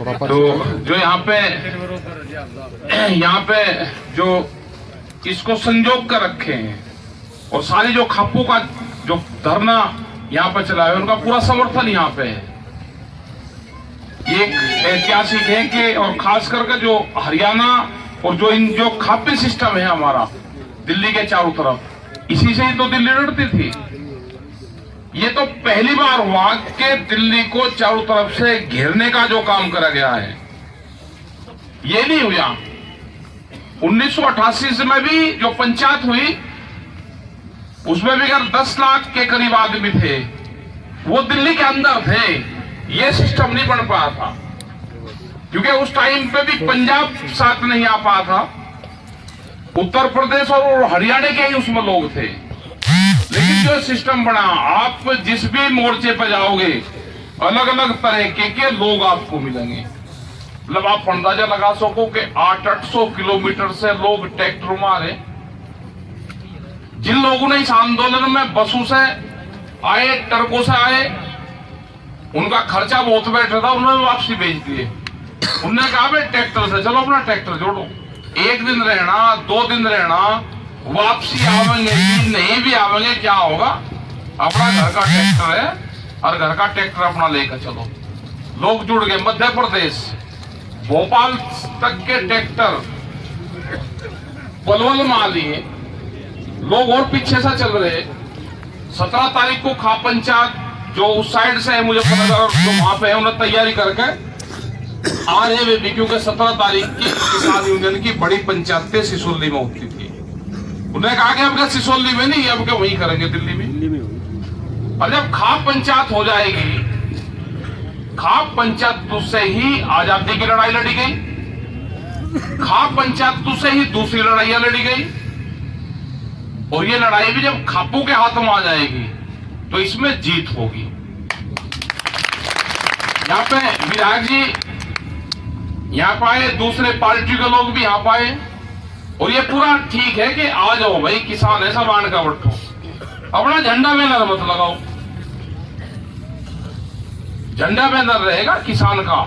तो जो यहाँ पे जो इसको संजोग कर रखे हैं और सारी जो खापू का जो धरना यहाँ पे चला है उनका पूरा समर्थन यहाँ पे है। एक ऐतिहासिक है कि और खास करके जो हरियाणा और जो खापी सिस्टम है हमारा दिल्ली के चारों तरफ, इसी से ही तो दिल्ली लड़ती थी। ये तो पहली बार हुआ कि दिल्ली को चारों तरफ से घेरने का जो काम करा गया है, ये नहीं हुआ। 1988 में भी जो पंचायत हुई उसमें भी अगर 10 लाख के करीब आदमी थे, वो दिल्ली के अंदर थे। ये सिस्टम नहीं बन पाया था क्योंकि उस टाइम पे भी पंजाब साथ नहीं आ पाया था, उत्तर प्रदेश और हरियाणा के ही उसमें लोग थे। लेकिन जो सिस्टम बना, आप जिस भी मोर्चे पर जाओगे अलग अलग तरह के लोग आपको मिलेंगे। मतलब आप अंदाजा लगा सको कि 800 किलोमीटर से लोग ट्रैक्टर में आ रहे। जिन लोगों ने इस आंदोलन में बसों से आए, ट्रकों से आए, उनका खर्चा बहुत बैठा था, उन्होंने वापसी भेज दिए। उन्होंने कहा भाई ट्रैक्टर से चलो, अपना ट्रैक्टर जोड़ो, 1 दिन रहना, 2 दिन रहना, वापसी आवेंगे नहीं भी आवेंगे, क्या होगा, अपना घर का ट्रैक्टर है और घर का ट्रैक्टर अपना लेकर चलो। लोग जुड़ गए। मध्य प्रदेश भोपाल तक के ट्रैक्टर पलवल में आ लिए, लोग और पीछे से चल रहे। 17 तारीख को खाप पंचायत जो उस साइड से है, मुझे पता जो वहां पे है, उन्हें तैयारी करके आ रहे वे भी, क्योंकि 17 तारीख की किसान यूनियन की बड़ी पंचायत सिसोली में होती थी। उन्होंने कहा कि अब सिसोली में नहीं, अब वहीं करेंगे दिल्ली में। और जब खाप पंचायत हो जाएगी, खाप पंचायत से ही आजादी की लड़ाई लड़ी गई, खाप पंचायत से ही दूसरी लड़ाइयां लड़ी गई, और ये लड़ाई भी जब खापू के हाथ में आ जाएगी तो इसमें जीत होगी। यहाँ पे विधायक जी यहाँ पे आए, दूसरे पार्टी के लोग भी यहाँ पे आए, और ये पूरा ठीक है कि आ जाओ भाई, किसान है, सब आने का बैठो, अपना झंडा बैनर मत लगाओ। झंडा बैनर रहेगा किसान का,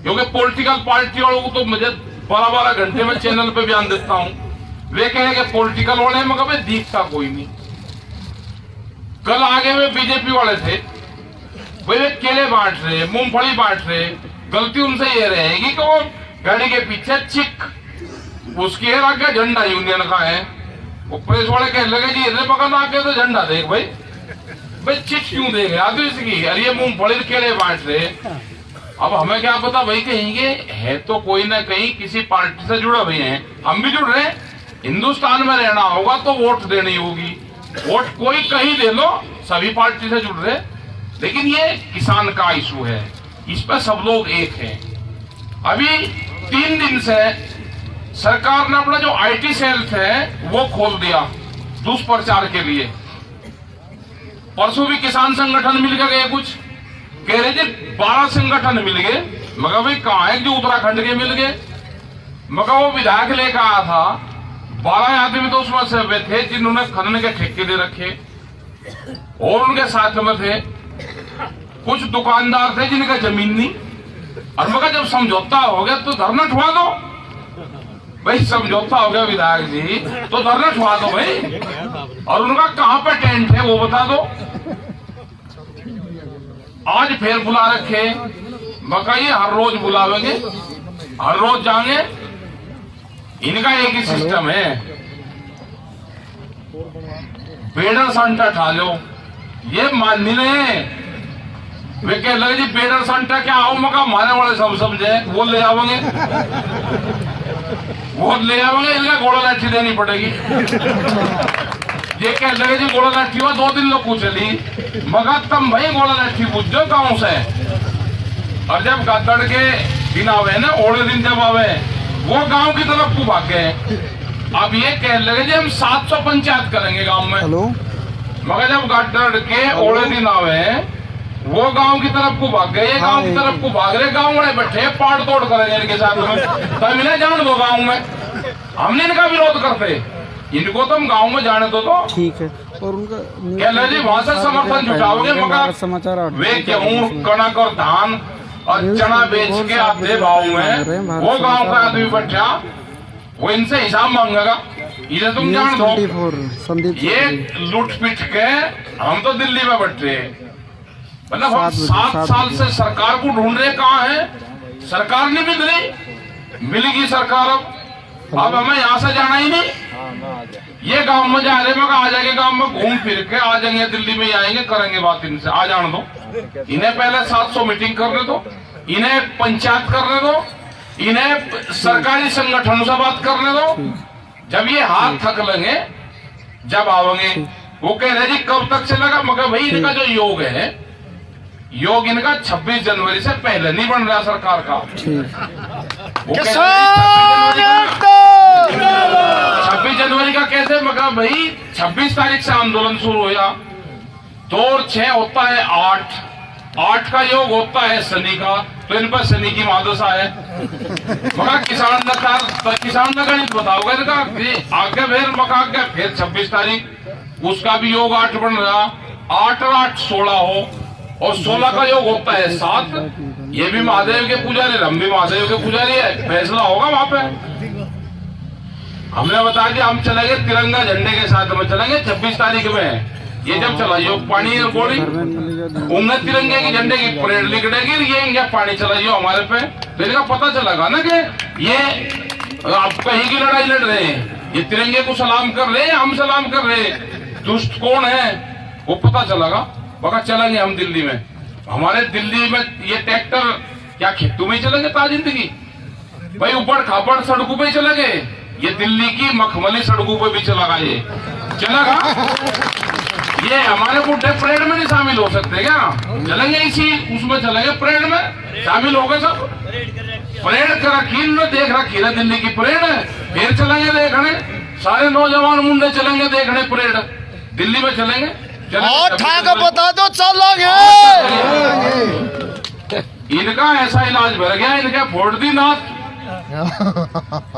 क्योंकि पॉलिटिकल पार्टी वालों को तो मुझे 12-12 घंटे में चैनल पे बयान देता हूं, वे कहे कि पॉलिटिकल वाले में कभी दिखता कोई नहीं। कल आगे में बीजेपी वाले थे, वे केले बांट रहे, मूंगफली बांट रहे। गलती उनसे ये रहेगी कि वो गाड़ी के पीछे चिक उसकी है, आगे झंडा यूनियन का है। वो प्रेस वाले कहने लगे जी इतने पकड़ आगे तो झंडा देख भाई, भाई चिक क्यों देंगे आगे इसकी, अरे ये मूंगफली केले बांट रहे। अब हमें क्या पता भाई, कहेंगे है तो कोई ना कहीं किसी पार्टी से जुड़े हुए हैं, हम भी जुड़ रहे। हिंदुस्तान में रहना होगा तो वोट देनी होगी, वोट कोई कहीं दे लो, सभी पार्टी से जुड़ रहे। लेकिन ये किसान का इशू है, इस पर सब लोग एक हैं। अभी 3 दिन से सरकार ने अपना जो आईटी सेल है वो खोल दिया दुष्प्रचार के लिए। परसों भी किसान संगठन मिल गए, कुछ कह रहे थे 12 संगठन मिल गए, मगर भाई कहाँ है जो उत्तराखंड के मिल गए। मगर वो विधायक लेकर आया था, 12 आदमी तो उसमें से वे थे जिन्होंने खनन के ठेके दे रखे, और उनके साथ में थे कुछ दुकानदार थे जिनका जमीन नहीं। और मगर जब समझौता हो गया तो धरना ठुआ दो भाई, समझौता हो गया विधायक जी तो धरना ठुआ दो भाई, और उनका कहां पे टेंट है वो बता दो। आज फिर बुला रखे, मगर ये हर रोज बुलावेंगे, हर रोज जाएंगे। इनका एक ही सिस्टम है, बेडर संटा ठा लो, ये मान नहीं रहे। वे कह लगे जी बेडर संटा क्या आओ, मका मारने वाले सब समझे, वो ले आवेंगे, वो ले आवेंगे, इनका घोड़ा लाठी देनी पड़ेगी। ये कह लगे जी घोड़ा लाठी हुआ 2 दिन लोग चली, मगर तुम भाई घोड़ा लाठी पूछ दो गाँव से। और जब गदड़ के दिन आवे ना, ओले दिन जब आवे, वो गांव की तरफ को भाग गए। अब ये कह लगे जी हम 700 पंचायत करेंगे गांव में, मगर जब गदड़ के ओले दिन आवे, वो गांव की तरफ को भाग गए, ये गांव की तरफ को भाग रहे। गांव वाले बैठे पाड़ तोड़ करेंगे इनके साथ में, तब इन्हें जान दो गांव में, हमने इनका विरोध करते, इनको तुम गांव में जाने दो तो ठीक है। और उनका कह लगे जी वहां से समर्थन जुटाओगे, मगर वे गेहूं, कणक और धान और चना बेच के आधे भाव में वो गांव का आदमी बैठा, वो इनसे हिसाब मांगेगा। इसे तुम जान दो, ये लूट पीट के हम तो दिल्ली में बैठे, मतलब हम 7 साल से सरकार को ढूंढ रहे, कहाँ है सरकार? नहीं मिल रही, मिलेगी सरकार अब हमें यहाँ से जाना ही नहीं। ये गांव में जा रहे, मैं आ जाएंगे गांव में घूम फिर के आ जाएंगे, दिल्ली में ही आएंगे, करेंगे बात इनसे। आ जाने दो इन्हें, पहले 700 मीटिंग करने दो, इन्हें पंचायत करने दो, इन्हें सरकारी संगठनों से बात करने दो। जब ये हाथ थक लेंगे, जब आवेंगे, वो कह रहे जी कब तक चलेगा? मगर भाई इनका जो योग है, योग इनका 26 जनवरी से पहले नहीं बन रहा सरकार का। 26 जनवरी का कैसे? मगर भाई 26 तारीख से आंदोलन शुरू होया, 2 और 6 होता है 8 का योग होता है शनि का, तो इन पर शनि की महादशा है। मगर किसान ने गणित बताओगे इनका आगे फिर 26 तारीख उसका भी योग 8 बन रहा, 8 और 8 16 हो, और 16 का योग होता है 7। ये भी महादेव के पुजारी, हम भी महादेव के पुजारी है, फैसला होगा वहां पे। हमने बताया कि हम चलेंगे तिरंगा झंडे के साथ में चलेंगे 26 तारीख में। ये जब चला योग पानी और गोली उंगल तिरंगे की झंडे की परेड निकलेगी, ये पानी चलाइयो हमारे पे, तो इनका पता चलेगा ना कि ये आप कहीं की लड़ाई लड़ रहे हैं, ये तिरंगे को सलाम कर रहे हैं, हम सलाम कर रहे हैं, दुष्ट कौन है वो पता चलेगा। वहां चलेंगे हम दिल्ली में, हमारे दिल्ली में ये ट्रैक्टर क्या खेतों में चलेंगे ता जिंदगी? भाई ऊपर खापड़ सड़कों पे चलेंगे, ये दिल्ली की मखमली सड़कों पे भी चलेगा, ये चलेगा। ये हमारे बुढ़े परेड में नहीं शामिल हो सकते क्या? चलेंगे इसी उसमें चलेंगे, परेड में शामिल हो गए सब। परेड कर रखी ने, देख रखी ना दिल्ली की परेड, फिर चलेंगे देखने, सारे नौजवान मुंडे चलेंगे देखने परेड, दिल्ली में चलेंगे। बता दो चलेंगे। इनका ऐसा इलाज भर गया, इनके फोड़ दी नाथ,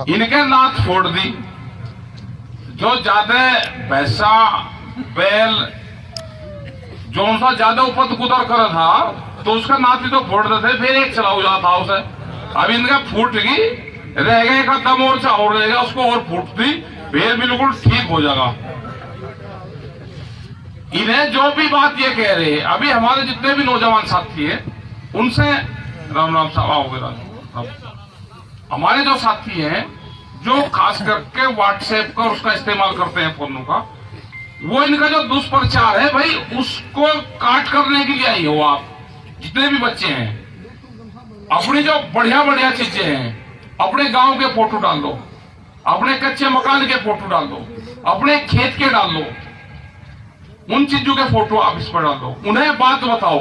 इनके नाथ फोड़ दी। जो ज्यादा पैसा बैल जो सा ज्यादा उपद कुदर कर था, तो उसका नाथ ही तो फोड़ देते, फिर एक चला हो जाता उसे। अब इनका फूट गई, रह गए का दम और चावल रहेगा, उसको और फूट दी, फिर बिल्कुल ठीक हो जाएगा। इन्हें जो भी बात ये कह रहे हैं, अभी हमारे जितने भी नौजवान साथी हैं उनसे राम राम साहब आओगे राम। हमारे जो साथी हैं जो खास करके व्हाट्सएप का उसका इस्तेमाल करते हैं फोनों का, वो इनका जो दुष्प्रचार है भाई उसको काट करने के लिए आई हो। आप जितने भी बच्चे हैं, अपनी जो बढ़िया बढ़िया चीजें हैं, अपने गांव के फोटो डाल दो, अपने कच्चे मकान के फोटो डाल दो, अपने खेत के डाल दो, उन चीजों के फोटो आप इस पर डाल दो, उन्हें बात बताओ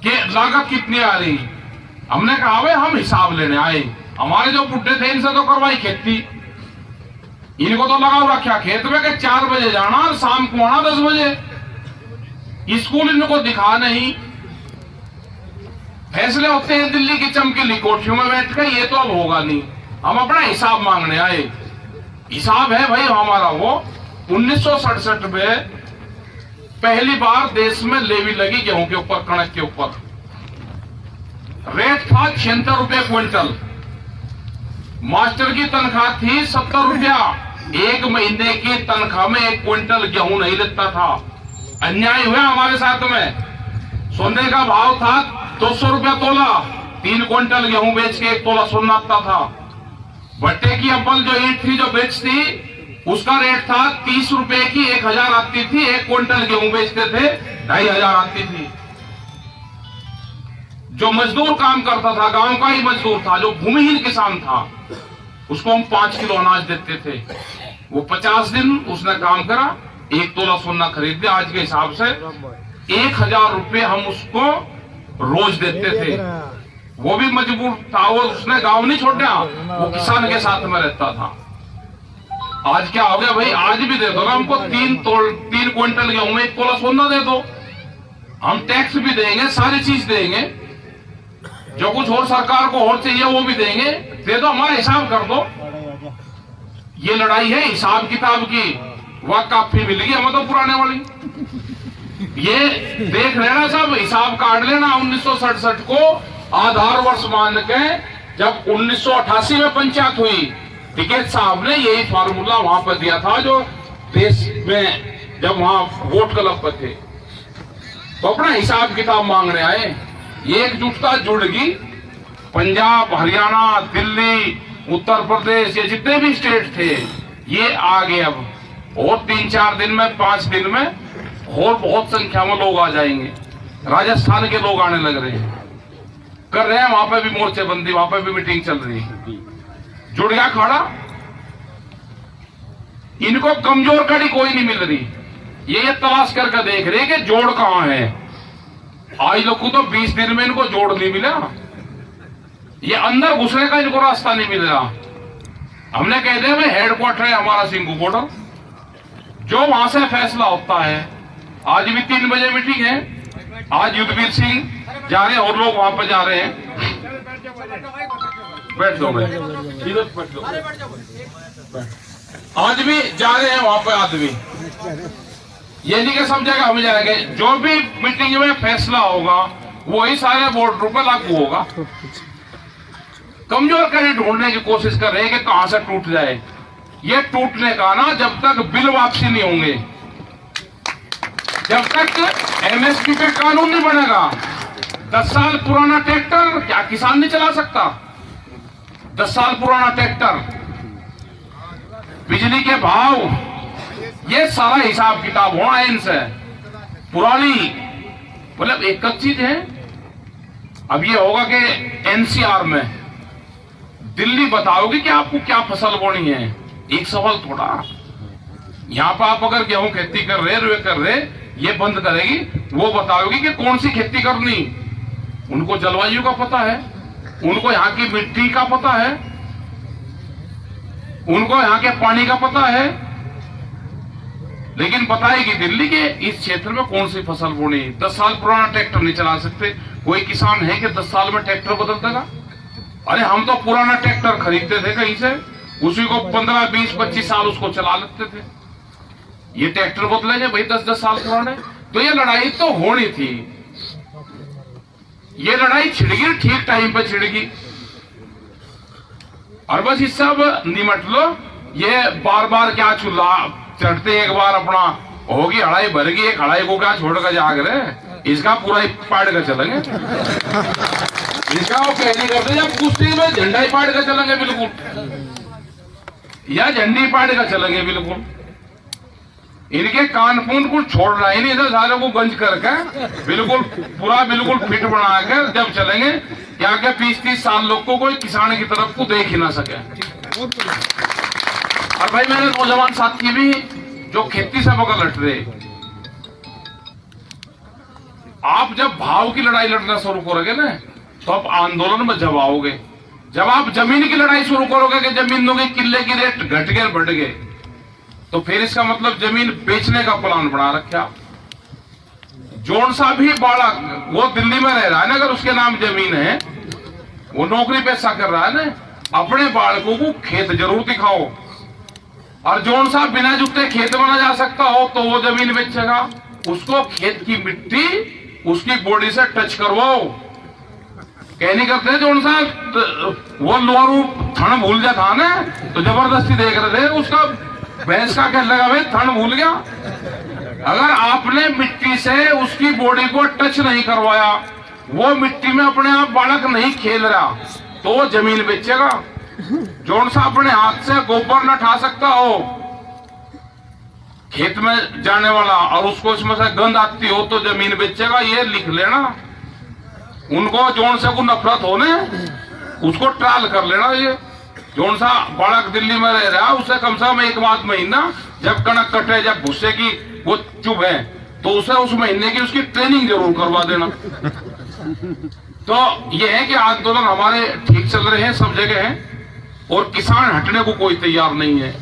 कि लागत कितनी आ रही। हमने कहा भाई हम हिसाब लेने आए, हमारे जो बुढ़े थे इनसे तो करवाई खेती, इनको तो लगाओ रखा खेत में कि 4 बजे जाना और शाम को आना 10 बजे। स्कूल इनको दिखा नहीं, फैसले होते हैं दिल्ली की चमकीली कोठियों में बैठ कर, ये तो अब होगा नहीं। हम अपना हिसाब मांगने आए। हिसाब है भाई हमारा वो 1967 में पहली बार देश में लेवी लगी गेहूं के ऊपर, कणक के ऊपर। रेट था 76 रुपये क्विंटल, मास्टर की तनख्वाह थी 70 रुपया। 1 महीने की तनख्वाह में 1 क्विंटल गेहूं नहीं लेता था। अन्याय हुआ हमारे साथ में। सोने का भाव था 200 रुपया तोला, 3 क्विंटल गेहूं बेच के 1 तोला सोना आता था। भट्टे की अव्वल जो ईंट थी जो बेचती, उसका रेट था 30 रुपए की 1000 आती थी। 1 क्विंटल गेहूं बेचते थे 2500 आती थी। जो मजदूर काम करता था, गांव का ही मजदूर था, जो भूमिहीन किसान था, उसको हम 5 किलो अनाज देते थे। वो 50 दिन उसने काम करा, 1 तोला सोना खरीद दिया। आज के हिसाब से 1000 रुपए हम उसको रोज देते थे। वो भी मजबूर था, वो उसने गांव नहीं छोड़ा, वो किसान के साथ में रहता था। आज क्या हो गया भाई, आज भी दे दो ना हमको 3 क्विंटल गेहूं में 1 तोला सोना दे दो, हम टैक्स भी देंगे, सारी चीज देंगे, जो कुछ और सरकार को और चाहिए वो भी देंगे, दे दो, हमारा हिसाब कर दो। ये लड़ाई है हिसाब किताब की, वह काफी मिल गई हमें तो पुराने वाली। ये देख लेना सब, हिसाब काट लेना। 1967 को आधार वर्ष मान के जब 1988 में पंचायत हुई, टिकैत साहब ने यही फार्मूला वहां पर दिया था जो देश में जब वहां वोट क्लब पर थे, तो अपना हिसाब किताब मांगने आए। ये एकजुटता जुड़गी। पंजाब, हरियाणा, दिल्ली, उत्तर प्रदेश, ये जितने भी स्टेट थे ये आगे अब, और 3-4 दिन में, 5 दिन में और बहुत संख्या में लोग आ जाएंगे। राजस्थान के लोग आने लग रहे हैं, कर रहे हैं वहां पे भी मोर्चेबंदी, वहां पे भी मीटिंग चल रही है। जुड़ गया खड़ा। इनको कमजोर कड़ी कोई नहीं मिल रही। ये तलाश करके देख रहे कि जोड़ कहां है। आज लोग को तो 20 दिन में इनको जोड़ नहीं मिला। ये अंदर घुसने का इनको रास्ता नहीं मिल रहा। हमने कह दिया भाई हेडक्वार्टर है हमारा सिंगू बॉर्डर, जो वहां से फैसला होता है। आज भी 3 बजे मीटिंग है। आज युद्धवीर सिंह जा रहे हैं और लोग वहां पर जा रहे हैं। बैठ दो भाई, इधर बैठ दो। आज भी जा रहे हैं वहां पर आदमी। ये नहीं कि सब जगह हम जाएंगे। जो भी मीटिंग में फैसला होगा वही सारे बॉर्डर पर लागू होगा। कमजोर कड़ी ढूंढने की कोशिश कर रहे हैं कि कहां से टूट जाए। ये टूटने का ना, जब तक बिल वापसी नहीं होंगे, जब तक एमएसपी पे कानून नहीं बनेगा। 10 साल पुराना ट्रैक्टर क्या किसान नहीं चला सकता? 10 साल पुराना ट्रैक्टर, बिजली के भाव, ये सारा हिसाब किताब होना है इनसे। पुरानी मतलब एक चीज है। अब ये होगा कि एनसीआर में दिल्ली बताओगे कि आपको क्या फसल बोनी है। एक सवाल थोड़ा। यहां पर आप अगर गेहूं खेती कर रहे, रुए कर रहे, ये बंद करेगी, वो बताओगी कि कौन सी खेती करनी। उनको जलवायु का पता है, उनको यहाँ की मिट्टी का पता है, उनको यहाँ के पानी का पता है, लेकिन बताएगी दिल्ली के इस क्षेत्र में कौन सी फसल बोनी। 10 साल पुराना ट्रैक्टर नहीं चला सकते। कोई किसान है कि 10 साल में ट्रैक्टर बदल देगा? अरे हम तो पुराना ट्रैक्टर खरीदते थे कहीं से, उसी को 15, 20, 25 साल उसको चला लेते थे। ये ट्रैक्टर बदलेंगे भाई 10-10 साल पुराने? तो ये लड़ाई तो होनी थी। ये लड़ाई छिड़गी, ठीक टाइम पे छिड़गी, और बस इस सब निमट लो। ये बार बार क्या चूल्हा चढ़ते, एक बार अपना होगी हड़ाई भरगी, एक हड़ाई को क्या छोड़ कर जाग रहे, इसका पूरा ही पाड़ कर चलेंगे। इसका वो कहनी करते जब कुश्ती में झंडा ही पाड़ कर चलेंगे बिल्कुल, या झंडी पाड़ कर चलेंगे बिल्कुल। इनके कानपून को छोड़ रहा ही नहीं, इधर सारे को गंज करके बिल्कुल पूरा बिल्कुल फिट बनाकर जब चलेंगे, क्या क्या 20-30 साल लोग को कोई किसान की तरफ को देख ही ना सके। और भाई मेरे नौजवान साथी भी जो खेती से बगल लट रहे, आप जब भाव की लड़ाई लड़ना शुरू करोगे ना, तो आप आंदोलन में जब आओगे। जब आप जमीन की लड़ाई शुरू करोगे कि जमीनों के किले की रेट घट गए बढ़ गए, तो फिर इसका मतलब जमीन बेचने का प्लान बना रखा। जोन सा भी बालक वो दिल्ली में रह रहा है ना, अगर उसके नाम जमीन है, वो नौकरी पैसा कर रहा है ना, अपने बालकों को खेत जरूर दिखाओ। और जोन सा बिना जुते खेत में ना जा सकता हो तो वो जमीन बेचेगा। उसको खेत की मिट्टी उसकी बॉडी से टच करवाओ। कहनी करते हैं जोन सा वो लोरू थन भूल जा था ना, तो जबरदस्ती देख रहे थे उसका भैंस का कह लगा भाई थन भूल गया। अगर आपने मिट्टी से उसकी बॉडी को टच नहीं करवाया, वो मिट्टी में अपने आप बालक नहीं खेल रहा, तो वो जमीन बेचेगा। जोन सा अपने हाथ से गोबर न उठा सकता हो खेत में जाने वाला, और उसको इसमें से गंद आती हो, तो जमीन बेचेगा। ये लिख लेना। उनको जोन से को नफरत होने, उसको ट्रायल कर लेना। ये जोन सा बालक दिल्ली में रह रहा है, उसे कम से कम 1 महीना जब कणक कटे, जब भुस्से की वो चुभ है, तो उसे उस महीने की उसकी ट्रेनिंग जरूर करवा देना। तो ये है कि आंदोलन हमारे ठीक चल रहे हैं, सब जगह है, और किसान हटने को कोई तैयार नहीं है।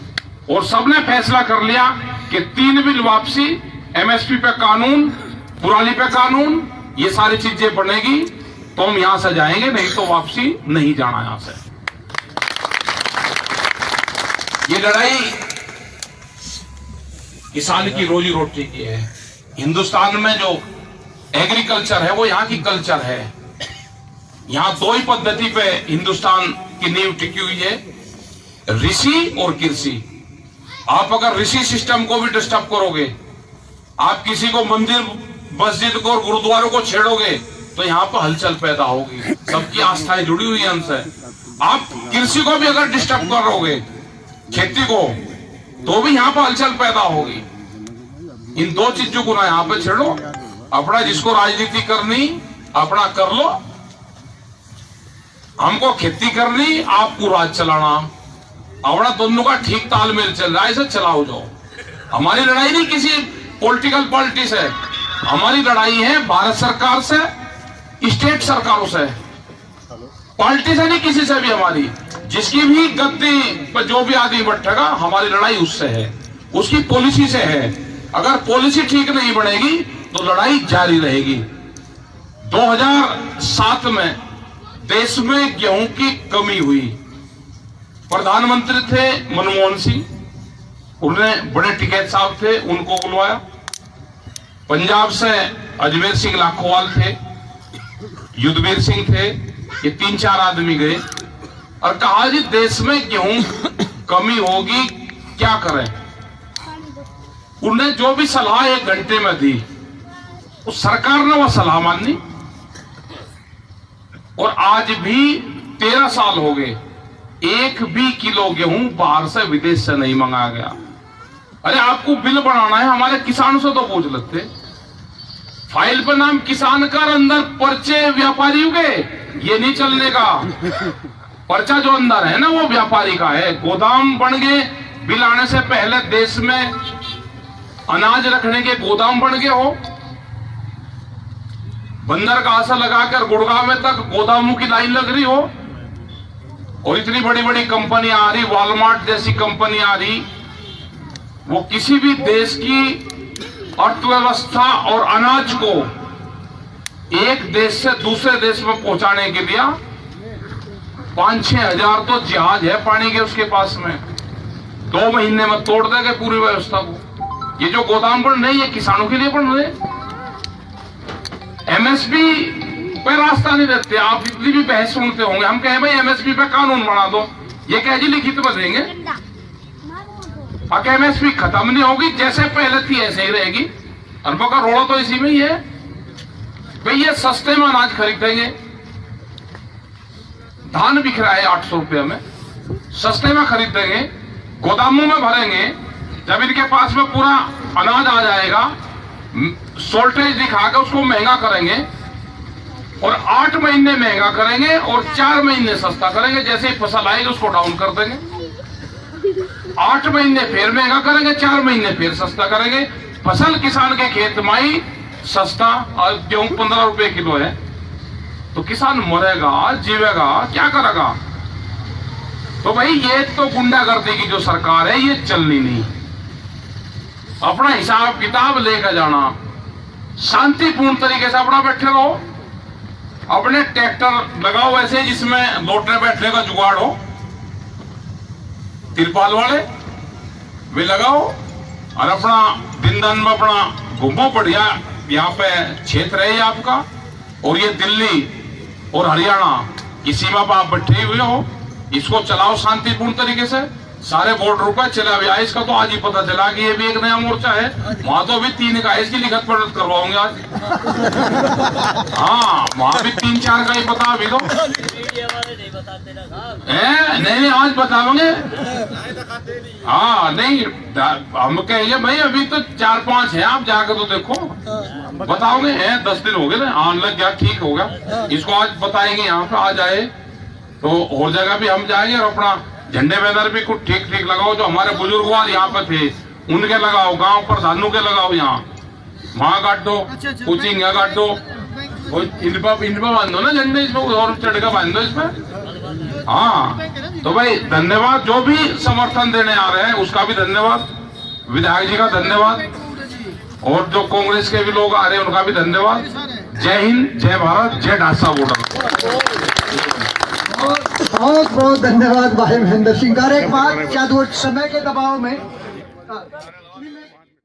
और सबने फैसला कर लिया कि 3 बिल वापसी, एमएसपी पे कानून, पुरानी पे कानून, ये सारी चीजें बनेगी तो हम यहां से जाएंगे, नहीं तो वापसी नहीं जाना यहां से। ये लड़ाई किसान की रोजी रोटी की है। हिंदुस्तान में जो एग्रीकल्चर है वो यहाँ की कल्चर है। यहाँ दो ही पद्धति पे हिंदुस्तान की नींव टिकी हुई है, ऋषि और कृषि। आप अगर ऋषि सिस्टम को भी डिस्टर्ब करोगे, आप किसी को मंदिर मस्जिद को और गुरुद्वारों को छेड़ोगे तो यहाँ पर हलचल पैदा होगी। सबकी आस्थाएं जुड़ी हुई हैं उनसे। आप कृषि को भी अगर डिस्टर्ब करोगे, खेती को, तो भी यहाँ पर हलचल पैदा होगी। इन दो चीजों को ना यहाँ पे छेड़ो। अपना जिसको राजनीति करनी अपना कर लो, हमको खेती करनी, आपको राज चलाना, अपना दोनों का ठीक तालमेल चल रहा है, ऐसे चलाओ जाओ। हमारी लड़ाई नहीं किसी पॉलिटिकल पार्टी से, हमारी लड़ाई है भारत सरकार से, स्टेट सरकारों से, पार्टी से नहीं किसी से भी। हमारी जिसकी भी गद्दी पर जो भी आदमी बैठेगा, हमारी लड़ाई उससे है, उसकी पॉलिसी से है। अगर पॉलिसी ठीक नहीं बनेगी तो लड़ाई जारी रहेगी। 2007 में देश में गेहूं की कमी हुई। प्रधानमंत्री थे मनमोहन सिंह, उन्हें बड़े टिकैत साहब थे, उनको बुलवाया। पंजाब से अजमेर सिंह लाखोवाल थे, युद्धवीर सिंह थे, ये 3-4 आदमी गए और कहा जी देश में गेहूं कमी होगी, क्या करें। उन्हें जो भी सलाह 1 घंटे में दी, उस सरकार ने वो सलाह मानी। और आज भी 13 साल हो गए, एक भी किलो गेहूं बाहर से विदेश से नहीं मंगाया गया। अरे आपको बिल बनाना है, हमारे किसानों से तो पूछ लेते। फाइल पर नाम किसान का, अंदर पर्चे व्यापारियों के, ये नहीं चलने का। पर्चा जो अंदर है ना वो व्यापारी का है। गोदाम बन गए, बिल आने से पहले देश में अनाज रखने के गोदाम बन गए हो। बंदरगाह से लगाकर गुड़गांव में तक गोदामों की लाइन लग रही हो, और इतनी बड़ी बड़ी कंपनियां आ रही, वॉलमार्ट जैसी कंपनी आ रही। वो किसी भी देश की अर्थव्यवस्था और अनाज को एक देश से दूसरे देश में पहुंचाने के लिए 5-6 हजार तो जहाज है पानी के उसके पास में। 2 महीने में तोड़ देंगे पूरी व्यवस्था को। ये जो गोदाम बन रहे, ये किसानों के लिए बन रहे। एमएसपी पे रास्ता नहीं देते। आप इतनी भी बहस सुनते होंगे, हम कहें भाई एमएसपी पे कानून बना दो, ये कह जी लिखित में देंगे। एमएसपी खत्म नहीं होगी, जैसे पहले थी ऐसे ही रहेगी। अरबों का रोड़ा तो इसी में ही है भाई। ये सस्ते में अनाज खरीदेंगे, धान बिक रहा है 800 रुपये में, सस्ते में खरीदेंगे, गोदामों में भरेंगे। जब इनके पास में पूरा अनाज आ जाएगा, शॉर्टेज दिखाकर उसको महंगा करेंगे, और 8 महीने महंगा करेंगे और 4 महीने सस्ता करेंगे। जैसे ही फसल आएगी उसको डाउन कर देंगे। 8 महीने फिर महंगा करेंगे, 4 महीने फिर सस्ता करेंगे। फसल किसान के खेत में ही सस्ता, और गेहूं 15 रुपए किलो है, तो किसान मरेगा, जीवेगा, क्या करेगा। तो भाई ये तो गुंडागर्दी की जो सरकार है, ये चलनी नहीं। अपना हिसाब किताब लेकर जाना, शांतिपूर्ण तरीके से अपना बैठे रहो। अपने ट्रैक्टर लगाओ ऐसे जिसमें लौटने बैठने का जुगाड़ हो, तिरपाल वाले वे लगाओ, और अपना दिन में अपना घूमो बढ़िया। यहाँ पे क्षेत्र है आपका, और ये दिल्ली और हरियाणा की सीमा पर आप बैठे हुए हो, इसको चलाओ शांतिपूर्ण तरीके से। सारे बॉर्डर पर चला हुआ है। इसका तो आज ही पता चला कि ये भी एक नया मोर्चा है। वहां तो अभी 3 का है, इसकी लिखत पढ़त करवाऊंगे आज। हाँ, वहां भी 3-4 का ही पता अभी तो नहीं, आज बताओगे। हाँ नहीं, हम कहेंगे भाई अभी तो 4-5 है, आप जाकर तो देखो, बताओगे। 10 दिन हो गए ना, आने लग गया, ठीक होगा। इसको आज बताएंगे, यहाँ पे आ जाए तो और जगह भी हम जाएंगे। और अपना झंडे बैनर भी कुछ ठीक ठीक लगाओ, जो हमारे बुजुर्गवार यहाँ पे थे उनके लगाओ, गांव प्रधानों के लगाओ। यहाँ वहां काट दो, कुछ यहाँ काट दो, इनपा बांध दो ना झंडे, इसमें और चढ़ का बांध दो इसमें। हाँ तो भाई धन्यवाद, जो भी समर्थन देने आ रहे हैं उसका भी धन्यवाद, विधायक जी का धन्यवाद, और जो कांग्रेस के भी लोग आ रहे हैं उनका भी धन्यवाद। जय हिंद, जय भारत, जय ढासा बॉर्डर। बहुत बहुत धन्यवाद भाई महेंद्र सिंह। एक बात, क्या समय के दबाव में